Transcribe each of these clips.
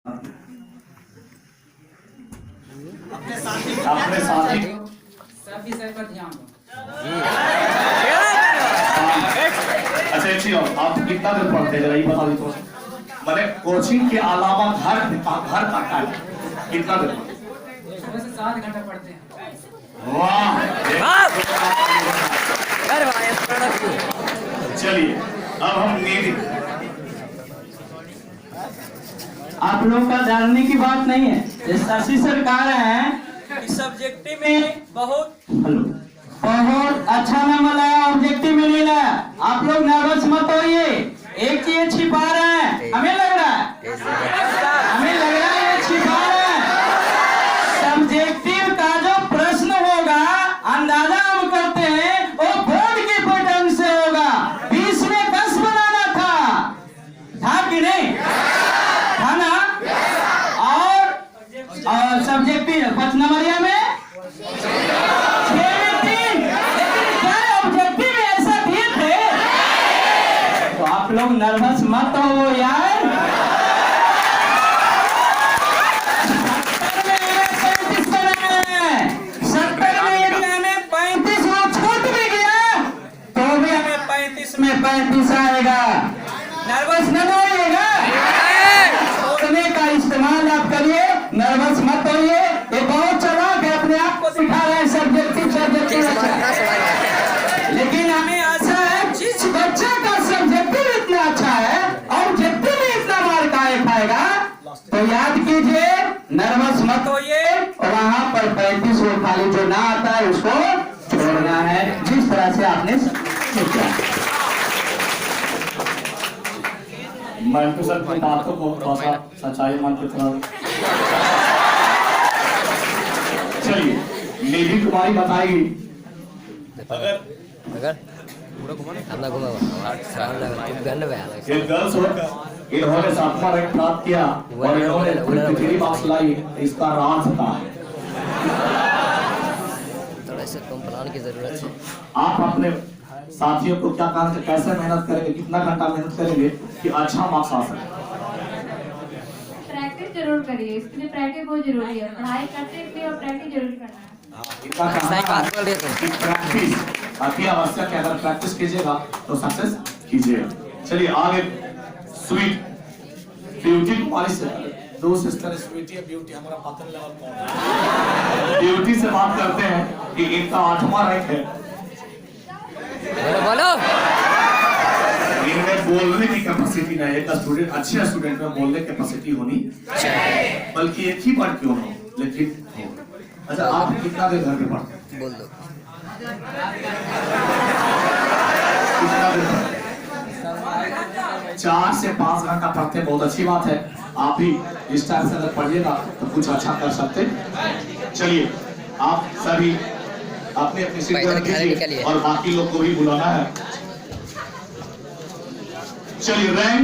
अपने साथी सब विषय पर ध्यान दो। अच्छा एक चीज और, आप कितना देर पढ़ते हैं जरा ये बता दीजिए। मैंने कोचिंग के अलावा घर का टाइम कितना देर पढ़ते? सुबह से 7 घंटा पढ़ते हैं। वाह चलिए अब हम नीति। आप लोगों का जानने की बात नहीं है, ये शशि सरकार है इस सब्जेक्टिव में बहुत अच्छा नंबर लाया, ऑब्जेक्टिव में नहीं लाया। आप लोग नर्वस मत होइए, एक चीज छिपा रहे हैं, हमें लग रहा है ये छिपा रहे हैं। सब्जेक्टिव का जो प्रश्न होगा अंदाजा हम करते हैं वो बोर्ड के पैटर्न से होगा। 20 में 10 बनाना था कि नहीं था ना? और सब्जेक्टिव 5 नंबरिया में 6 में 3, लेकिन क्या ऑब्जेक्टिव में ऐसा दिए थे? तो आप लोग नर्वस मत हो यार। 70 में यदि हमें 35 वो छूट भी गया तो भी हमें 35 में 35 आएगा। नर्वस न होइएगा, सोचने का इस्तेमाल आप करिए, नर्वस मत होइए। ये बहुत चालाक है, अपने आप को सिखा रहे हैं सब्जेक्टिव लेकिन हमें आशा है जिस बच्चे का सब्जेक्टिव इतना अच्छा है ऑब्जेक्टिव में इतना मार्क आएगा तो याद कीजिए, नर्वस मत होइए। वहां पर 35 वो खाली जो ना आता है उसको छोड़ना है, जिस तरह से आपने सोचा। मैं तो सर की बातों को थोड़ा सा सच्चाई मान के थोड़ा चलिए निधि कुमारी बताएगी। अगर ये गर्ल्स होकर इन्होंने 7वां रैंक प्राप्त किया और इन्होंने 53 मार्क्स लाई, इसका राज था। थोड़ा सा कम प्लान की जरूरत है। आप अपने साथियों को क्या कहा, कैसे मेहनत करेंगे, कितना घंटा मेहनत करेंगे कि अच्छा मार्क्स आ सके? प्रैक्टिस जरूर करिए, इसके लिए प्रैक्टिस बहुत जरूरी है। पढ़ाई करते हैं और प्रैक्टिस जरूर करना है। इतना प्रैक्टिस अति आवश्यक है। अगर प्रैक्टिस कीजिएगा तो सक्सेस कीजिएगा। चलिए आगे स्वीट ब्यूटी कुमारी से दो सिस्टर स्वीटी और ब्यूटी, हमारा पातन लेवल कौन है? ब्यूटी से बात करते हैं कि इनका 8वां रैंक है। बोलो इनमें बोलने की कैपेसिटी नहीं है। एक स्टूडेंट, अच्छे स्टूडेंट में बोलने की कैपेसिटी होनी चाहिए, बल्कि एक ही बार क्यों हो लेकिन हो। अच्छा आप कितना देर घर पे पढ़ते हैं? बोल दो। कितना देर पढ़ते हैं? 4 से 5 घंटा पढ़ते हैं, बहुत अच्छी बात है। आप भी इस टाइम से अगर पढ़िएगा तो कुछ अच्छा कर सकते हैं। चलिए आप सभी अपने अपनी सीट पर कीजिए और बाकी लोग को भी बुलाना है। चलिए रैंक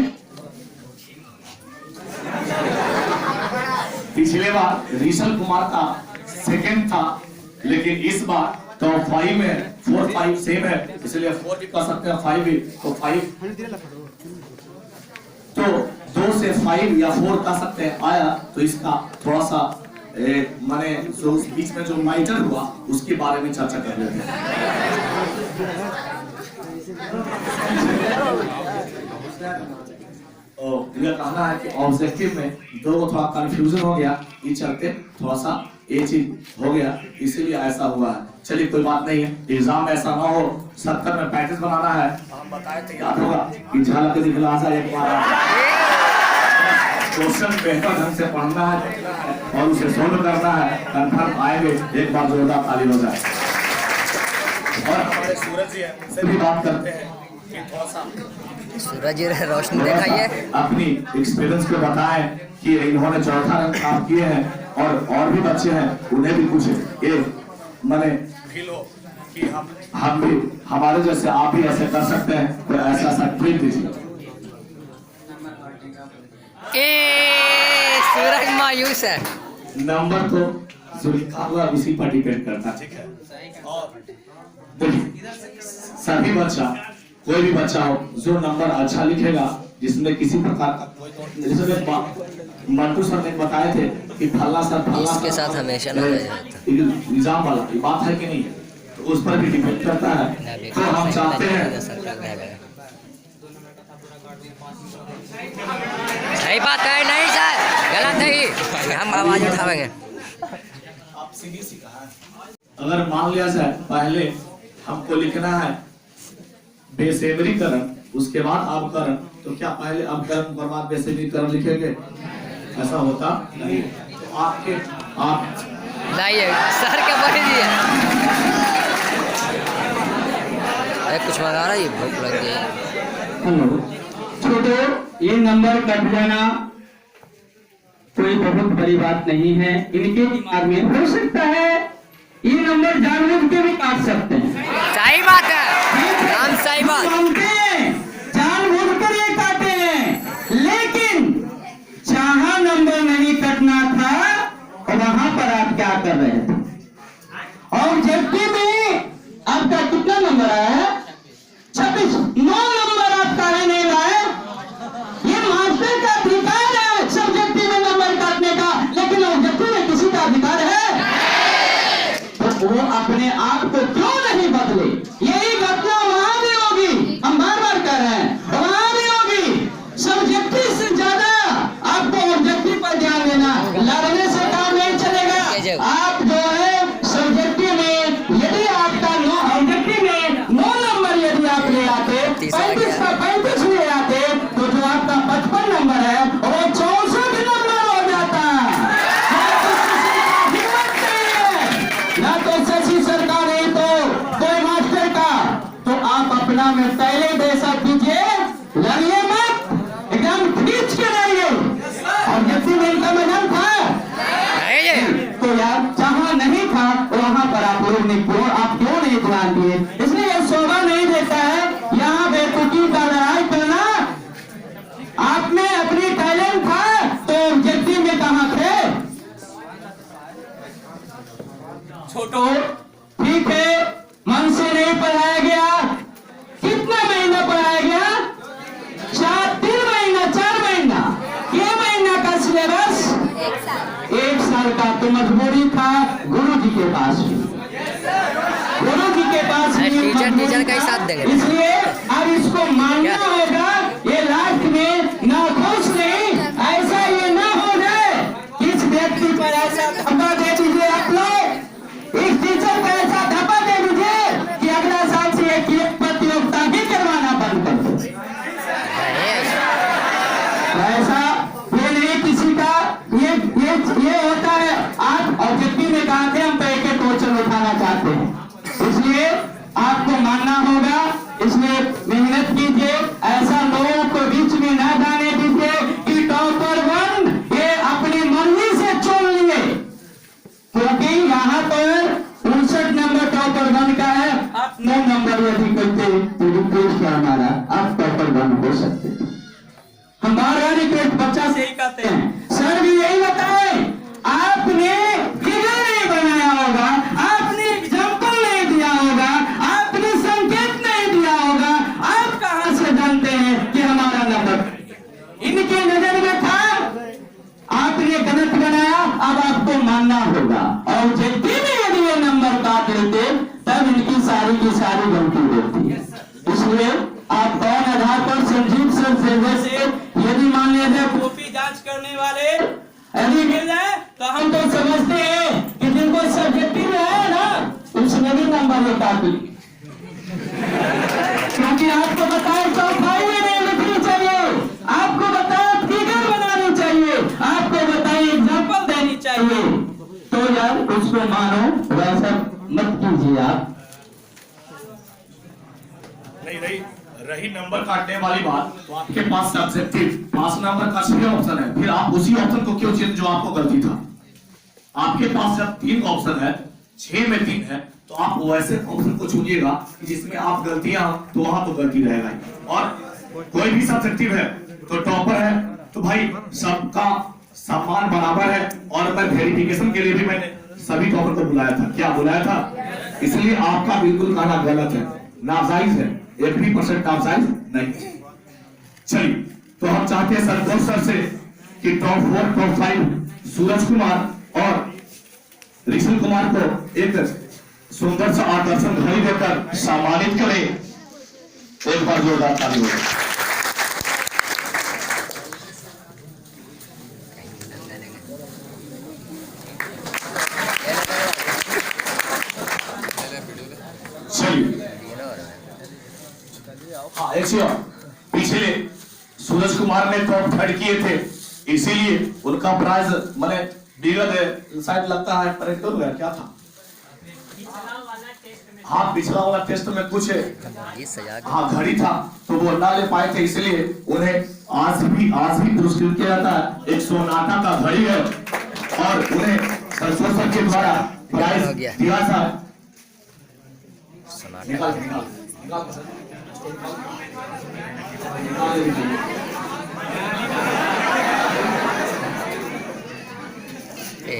पिछले बार ऋषल कुमार का 2nd था, लेकिन इस बार टॉप 5 में 4 5 सेम है, इसलिए 4 भी कर सकते हैं, 5 भी। तो 5 तो 2 से 5 या 4 कर सकते हैं आया। तो इसका थोड़ा सा माने जो उस बीच में जो माइटर हुआ उसके बारे में चर्चा कर लेते हैं। यह कहना है कि ऑब्जेक्टिव में दो को थोड़ा कंफ्यूजन हो गया, ये चलते थोड़ा सा ये चीज हो गया, इसीलिए ऐसा हुआ है। चलिए कोई बात नहीं है, एग्जाम में ऐसा ना हो। 70 में 35 बनाना है, हम बताए थे, याद होगा कि झलक दिखला सा एक बार क्वेश्चन बेहतर ढंग से पढ़ना है और उसे सोल्व करना है। कंफर्म आएंगे, एक बार जोरदार ताली हो जाए। और हमारे सूरज जी हैं, उनसे भी बात करते हैं कि थोड़ा सा सूरज जी रोशनी दिखाइए, अपनी एक्सपीरियंस को बताएं कि इन्होंने 4था रैंक प्राप्त किए हैं और भी बच्चे हैं, उन्हें भी कुछ ये माने फील हो कि हम भी हमारे जैसे आप भी ऐसे कर सकते हैं, तो ऐसा ट्रीट दीजिए। सूरज मायूस है। नंबर तो जुल्फाला इसी पर डिपेंड करता है, ठीक है? और देखिए सभी बच्चा, कोई भी बच्चा हो जो नंबर अच्छा लिखेगा जिसमें किसी प्रकार का कोई जिसमें मंटू सर ने बताए थे कि फल्ला सर इसके साथ हमेशा ना रह जाता। निजाम वाला ये बात है कि नहीं, तो उस पर भी डिपेंड करता है। तो हम चाहते हैं सही बात है नहीं सर, गलत है, हम आवाज उठाएंगे। आप सीधी सी कहा है। अगर मान लिया जाए पहले हमको लिखना है बेसेमरीकरण, उसके बाद अवकरण, तो क्या पहले अवकरण के बाद बेसेमरीकरण लिखेंगे? ऐसा होता नहीं। तो आपके आप नहीं सर के बोल दिए कुछ मंगा रहा है, भूख लग गई। हेलो छोटो, ये नंबर कट जाना कोई बहुत बड़ी बात नहीं है। इनके दिमाग में हो सकता है ये नंबर जानबूझ के भी काट सकते हैं। सही बात है, हम सही बात जानते हैं, जानबूझकर ये काटे हैं, लेकिन जहां नंबर नहीं कटना था वहां पर आप क्या कर रहे थे? और जबकि में आपका कितना नंबर आया है? 26। 9 नंबर आपका है नहीं लाए। ये मास्टर का अधिकार है सब्जेक्टिव में नंबर काटने का, लेकिन ऑब्जेक्टिव में किसी का अधिकार है? तो वो अपने आप को क्यों नहीं बदले? यही घटना वहां भी होगी, हम बार बार कह रहे हैं, वहां भी होगी। सब्जेक्टिव से ज्यादा आपको ऑब्जेक्टिव पर ध्यान देना, लड़ने से काम नहीं चलेगा। आप जो है सब्जेक्टिव में यदि आपका ऑब्जेक्टिव में 9 नंबर यदि आप ले आते, 35 का 35 ले आते, तो जो आपका 55 नंबर है वो 64 नंबर हो जाता। ना तो शशि सरकार नहीं तो कोई मास्टर का, तो आप अपना में पहले जैसा कीजिए, लड़िए मत, एकदम खींच के लड़िए। ऑब्जेक्टिव में इनका मैदान था तो यार जहां नहीं था वहां पर आप लोग ने क्यों नहीं ध्यान दिए? इसलिए यह शोभा नहीं देता है यहाँ बेवकूफी का लड़ाई करना। आप में अपनी टैलेंट था तो ऑब्जेक्टिव में कहां थे? छोटो ठीक है, मन से नहीं पढ़ाया गया। कितना महीना पढ़ाया गया? 3 महीना 4 महीना, ये महीना का सिलेबस 1 साल का। तो मजबूरी था गुरु जी के पास भी, गुरु जी के पास टीचर का ही साथ देंगे। इसलिए अब इसको मानना होगा। ये लास्ट में ना खुश नहीं, ऐसा ये ना हो जाए इस व्यक्ति पर ऐसा धब्बा दे दीजिए आप लोग, इस टीचर पर ऐसा धब्बा दे दीजिए कि अगला साल से एक प्रतियोगिता भी करवाना बंद कर दो। ऐसा ये नहीं किसी का, ये होता है। आप ऑब्जेक्टिव में कहा थे हम पे एक क्वेश्चन उठाना चाहते हैं, इसलिए आपको मानना होगा। इसलिए मेहनत कीजिए, ऐसा लोगों को बीच में न जाने दीजिए कि टॉपर 1 ये अपनी मर्जी से चुन लिए, क्योंकि यहाँ पर 59 नंबर टॉपर 1 का है। आप 9 नंबर यदि करते तो रिक्वेस्ट है हमारा, आप टॉपर 1 हो सकते थे। हम बार बार रिक्वेस्ट बच्चा से ही कहते हैं, सर भी यही बताए, आपने फिगर नहीं बनाया होगा, आपने एग्जाम्पल नहीं दिया होगा, आपने संकेत नहीं दिया होगा, आप कहां से जानते हैं कि हमारा नंबर इनके नजर में था? आपने गलत बनाया, अब आपको मानना होगा। और जब भी यदि ये नंबर काट लेते तब इनकी सारी की सारी गलती होती है। इसलिए आप कौन आधार पर संजीव सर से यदि मान लीजिए कॉपी जांच करने वाले यदि मिल जाए तो हम तो समझते हैं कि जिनको सब्जेक्टिव है ना उसमें भी नंबर ये काट ली, क्योंकि आपको बताया चौपाई में नहीं लिखनी चाहिए, आपको बताया फिगर बनानी चाहिए, आपको बताया एग्जाम्पल देनी चाहिए। तो यार उसको मानो, वैसा मत कीजिए आप। नहीं रही नंबर काटने वाली बात, तो आपके पास सब्जेक्टिव 5 नंबर का 6 ऑप्शन है, फिर आप उसी ऑप्शन को क्यों चुने जो आपको गलती था? आपके पास जब 3 ऑप्शन है, 6 में 3 है, तो आप वैसे ऑप्शन को चुनिएगा जिसमें आप गलतियां, तो वहां तो गलती रहेगा। और कोई भी सब्जेक्टिव है तो टॉपर है, तो भाई सबका सम्मान बराबर है। और मैं वेरिफिकेशन के लिए भी मैंने सभी टॉपर को बुलाया था। क्या बुलाया था? इसलिए आपका बिल्कुल कहना गलत है, नाजायज है, 1% नाजायज नहीं। चलिए तो हम चाहते हैं संतोष सर से कि टॉप 4 टॉप 5 सूरज कुमार और ऋषि कुमार को एक सुंदर सा आकर्षण घड़ी देकर सम्मानित करें। एक बार जोरदार ताली हो। हाँ, एक चीज और, पिछले सूरज कुमार ने टॉप 3 किए थे, इसीलिए उनका प्राइज मैंने विगत शायद लगता है परेड हो गया, क्या था? हाँ, पिछला वाला टेस्ट में कुछ हाँ घड़ी था तो वो ना ले पाए थे, इसलिए उन्हें आज भी पुरस्कृत किया जाता है। एक सोनाटा का घड़ी है और उन्हें संतोष सर के द्वारा प्राइज दिया था।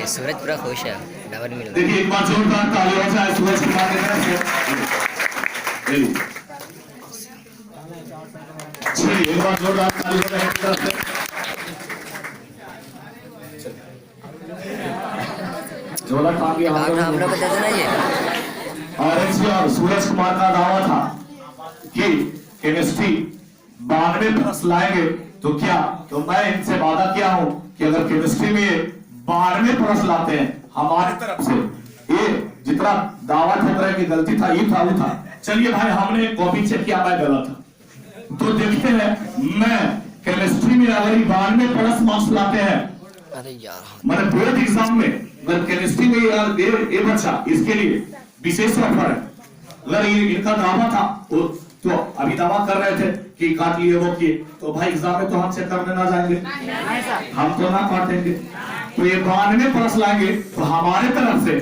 सूरज पूरा खुश है, डबल मिल गया। देखिए एक बार जोरदार ताली हो जाए सूरज कुमार की तरफ से। चलिए एक बार जोरदार ताली हो जाए इनकी तरफ से। झोला खा गया हम लोग बता देना ये। और सूरज कुमार का दावा था कि केमिस्ट्री 92 प्लस लाएंगे, तो क्या तो मैं इनसे वादा किया हूं कि अगर केमिस्ट्री में 92 प्लस लाते हैं हमारी तरफ से, ये जितना दावा ठोक रहे कि गलती था, ये था वो था। चलिए भाई, हमने कॉपी चेक किया, मैं गलत था, तो देखते हैं मैं केमिस्ट्री में अगर 92 प्लस मार्क्स लाते हैं, अरे यार मतलब बोर्ड एग्जाम में अगर केमिस्ट्री में ये बच्चा, इसके लिए विशेष ऑफर है। अगर इनका दावा था तो अभी दावा कर रहे थे कि काट लिए वो किए, तो भाई एग्जाम में तो हम चेक करने ना जाएंगे, हम तो ना काटेंगे। तो ये 92 प्लस लाएंगे तो हमारे तरफ से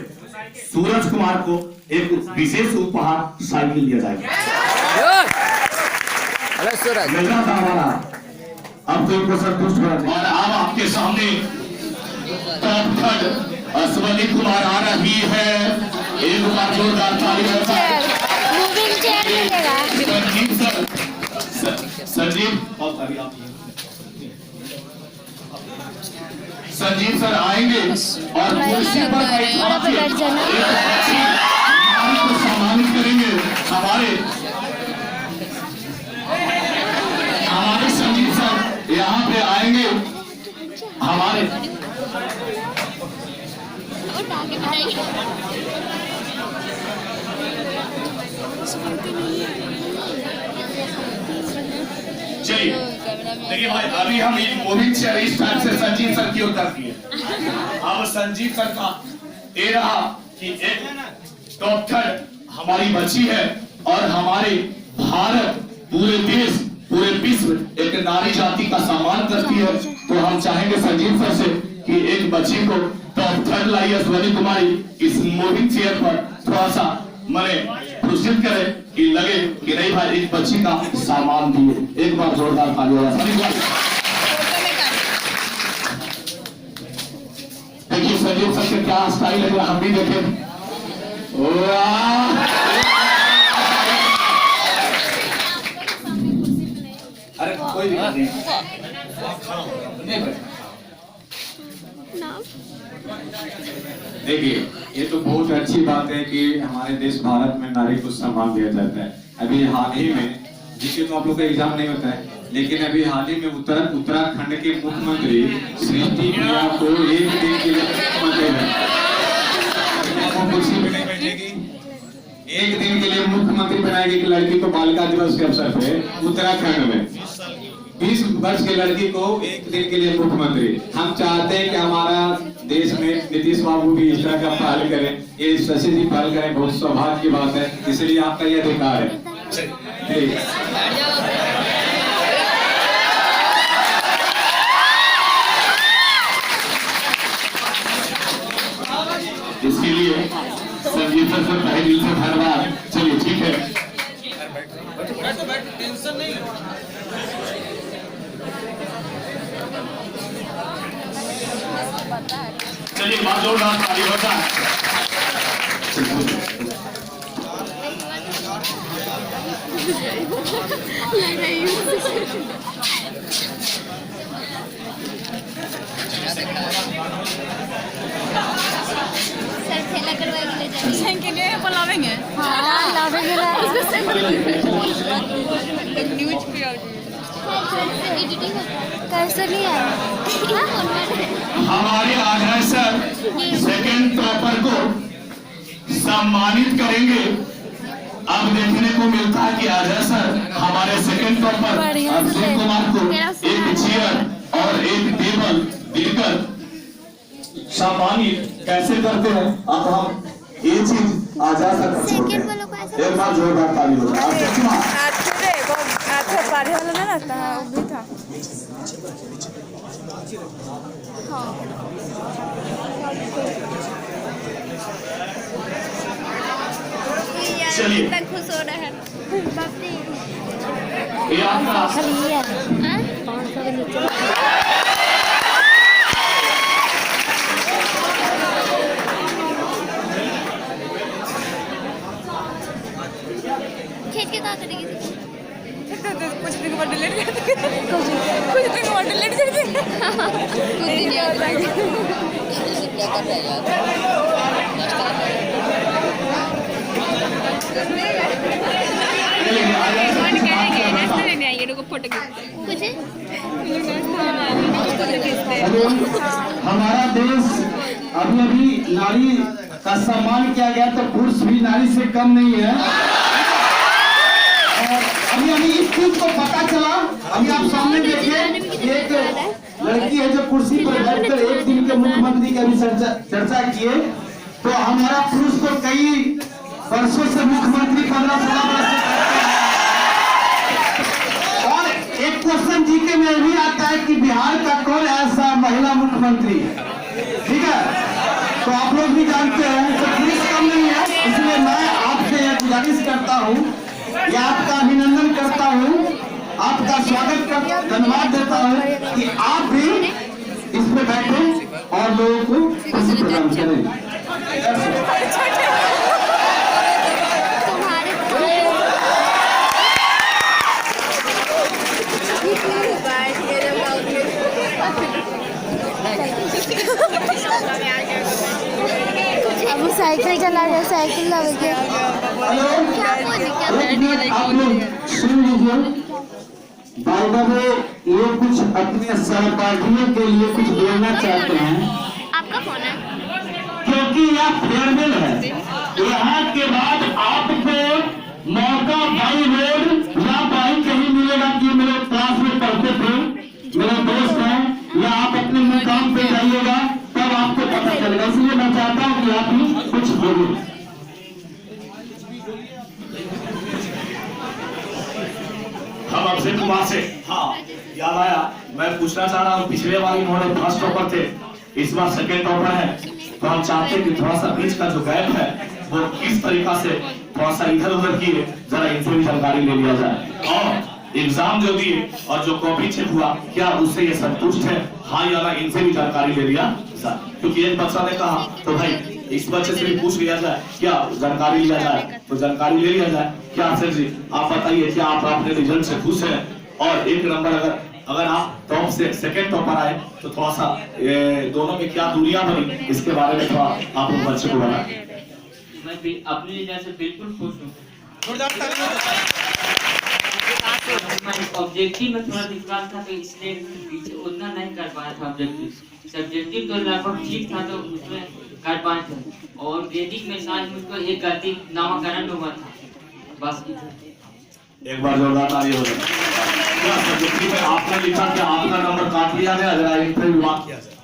सूरज कुमार को एक विशेष उपहार साइकिल दिया जाएगा। हेलो सूरज, मेरा दावा, अब तो इनको संतुष्ट होना चाहिए। और अब आपके सामने टॉप 3 अश्वनी कुमार आ रही है। एक बार जोरदार ताली हो जाए। संजीव सर आएंगे और कुर्सी पर बैठा के सम्मानित करेंगे। हमारे संजीव सर यहाँ पे आएंगे। हमारे चलिए देखिए भाई, अभी हम एक मूविंग चेयर इस टाइप से संजीव सर की ओर करती है। अब संजीव सर का ये रहा कि एक टॉप 3 हमारी बच्ची है और हमारे भारत, पूरे देश, पूरे विश्व एक नारी जाति का सम्मान करती है। तो हम चाहेंगे संजीव सर से कि एक बच्ची को टॉप 3 लाई अश्वनी कुमारी इस मूविंग चेयर पर थोड़ा सा मैंने पुरस्कृत करे कि लगे कि नहीं भाई एक बच्ची का सामान दिए। एक बार जोरदार ताली हो जाए। देखिए संजीव सर के क्या स्टाइल है, हम भी देखें। अरे कोई दिक्कत नहीं। देखिए, ये तो बहुत अच्छी बात है कि हमारे देश भारत में नारी को सम्मान दिया जाता है। अभी हाल ही में, जिसके तो आप लोग का एग्जाम नहीं होता है, लेकिन अभी हाल ही में उत्तराखंड के मुख्यमंत्री सृष्टि प्रिया को एक दिन के लिए कुर्सी पे नहीं बैठेगी, एक दिन के लिए मुख्यमंत्री बनाएगी कि लड़की को बालिका दिवस के अवसर पे उत्तराखंड में 20 वर्ष की लड़की को एक दिन के लिए मुख्यमंत्री। हम चाहते हैं कि हमारा देश में नीतीश बाबू भी इस तरह का पहल करें, ये शशि जी पहल करें, बहुत सौभाग्य की बात है, इसलिए आपका ये अधिकार है। इसके लिए संजीव सर से तहे दिल से धन्यवाद। चलिए ठीक है, टेंशन नहीं। चलिए बात जोरदार ताली होता है। सर थैला करवा के ले जाएंगे के लिए बुलावेंगे हाँ लावेंगे न्यूज पे एडिटिंग कैसे नहीं आया हमारे अग्रसर सेकंड टॉपर को सम्मानित करेंगे। अब देखने को मिलता है कि अग्रसर हमारे सेकंड टॉपर अभिषेक कुमार को एक चेयर और एक टेबल देकर सम्मानित कैसे करते हैं। अब हम ये चीज आजाद कर सकते हैं। एक बार जोरदार ताली हो जाए। पारी वाला ना लगता है वो भी था चलिए खुश हो रहा है ये आपका खेत के क्या करेगी कुछ दिन बाद डिलीट कर देंगे कुछ दिन बाद डिलीट कर देंगे कुछ दिन याद रखेंगे क्या कर रहे हैं कुछ हमारा देश अभी नारी का सम्मान किया गया तो पुरुष भी नारी से कम नहीं है। और अभी इस चीज को पता चला। अभी आप सामने देखिए एक लड़की है जो कुर्सी पर बैठकर एक दिन के मुख्यमंत्री की अभी चर्चा किए। तो हमारा पुरुष तो कई वर्षों से मुख्यमंत्री 15-16 वर्ष से और एक क्वेश्चन जीके में भी आता है कि बिहार का कौन ऐसा महिला मुख्यमंत्री है। ठीक है, तो आप लोग भी जानते हैं तो पुरुष कम नहीं है। इसलिए मैं आपसे यह गुजारिश करता हूँ या आपका अभिनंदन करता हूँ, आपका स्वागत कर धन्यवाद देता हूँ कि आप भी इसमें बैठे और लोगों को खुशी प्रदान करें। अब साइकिल चला रहे साइकिल लगे आप लोग सुन लीजिए। बाय द वे ये कुछ अपने सहपाठियों के लिए कुछ बोलना चाहते हैं आपका फोन है क्योंकि यह फेयरवेल है। यहाँ के बाद आपको मौका बाई रोड या बाई कहीं मिलेगा कि मेरे क्लास में पढ़ते थे, मेरे दोस्त हैं, या आप अपने मुकाम पे जाइएगा तब आपको पता चलेगा। इसलिए मैं चाहता हूँ कि आप भी कुछ बोलिए। हम अभिषेक कुमार से याद आया, मैं पूछना चाह रहा हूँ, पिछले बार इन्होंने फर्स्ट टॉपर थे, इस बार सेकंड टॉपर है, तो हम चाहते हैं कि थोड़ा सा बीच का जो गैप है वो किस तरीका से थोड़ा सा इधर उधर किए, जरा इनसे भी जानकारी ले लिया जाए। और एग्जाम जो दिए और जो कॉपी चेक हुआ, क्या उससे ये संतुष्ट है, हाँ या ना, इनसे भी जानकारी ले लिया जाए। क्योंकि एक बच्चा ने कहा तो भाई इस बच्चे से भी पूछ लिया जाए, क्या जानकारी लिया जाए, तो जानकारी ले लिया जाए। क्या अक्षर जी आप बताइए, क्या आप अपने रिजल्ट से खुश हैं? और एक नंबर अगर आप टॉप से सेकंड टॉपर आए तो थोड़ा सा दोनों में क्या दूरियां बनी, इसके बारे में थोड़ा आप बच्चे को बताएं। मैं अपनी वजह से बिल्कुल खुश हूँ। ऑब्जेक्टिव में थोड़ा दिक्कत था तो इसलिए पीछे उतना नहीं कर पाया था। ऑब्जेक्टिव सब्जेक्टिव तो लगभग ठीक था तो उसमें कर पाए थे। और वैदिक में शायद मुझको एक गलती नामकरण हुआ था बस। एक बार जोरदार ताली हो जाए। क्या सब्जेक्टिव में आपने लिखा कि आपका नंबर काट लिया गया, जरा इंटरव्यू बात किया जाए।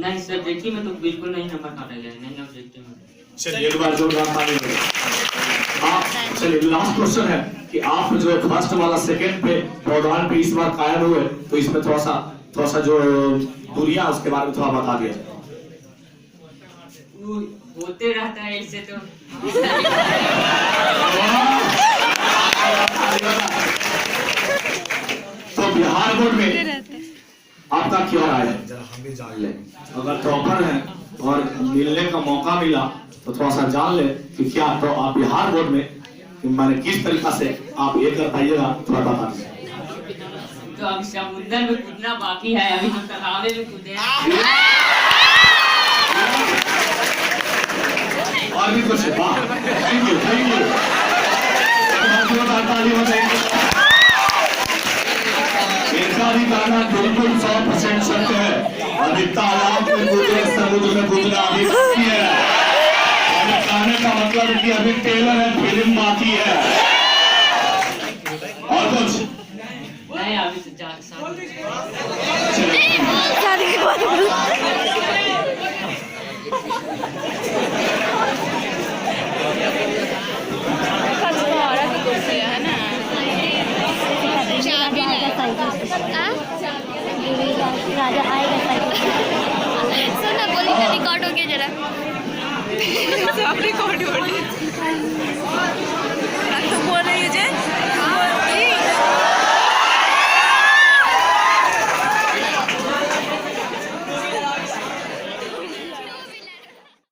नहीं सब्जेक्टिव में तो बिल्कुल नहीं नंबर काटा गया, नहीं ऑब्जेक्टिव में। चलिए एक बार जोरदार ताली हो जाए। आप चलिए लास्ट क्वेश्चन है कि आप जो फर्स्ट वाला सेकंड पे प्रोग्राम पे इस बार कायम हुए, तो इसमें थोड़ा सा जो दूरियां उसके बारे में थोड़ा बता दिया। होते रहता है इससे तो। तो बिहार बोर्ड में आपका क्या राय है, जरा हम भी जान ले। अगर टॉपर है और मिलने का मौका मिला तो थोड़ा सा जान ले कि क्या तो आप बिहार बोर्ड में मैंने किस तरीका से आप ये कर पाइएगा, थोड़ा बता दीजिए। तो तो अभी समुद्र में कूदना बाकी है, अभी हम तालाबे में कूदे हैं। और भी कुछ? वाह, थैंक यू, थैंक यू। ताली बजाइए। इनका भी गाना बिल्कुल 100% सत्य है। अभी तालाब में कूदे, समुद्र में कूदना अभी बाकी है। अभी गाने का मतलब है कि अभी टेलर है, फिल्म बाकी है। और कुछ? नहीं, अभी तो जा राजा आएगा सुना बोली रिकॉर्ड हो गया जरा सब रिकॉर्ड हो गया।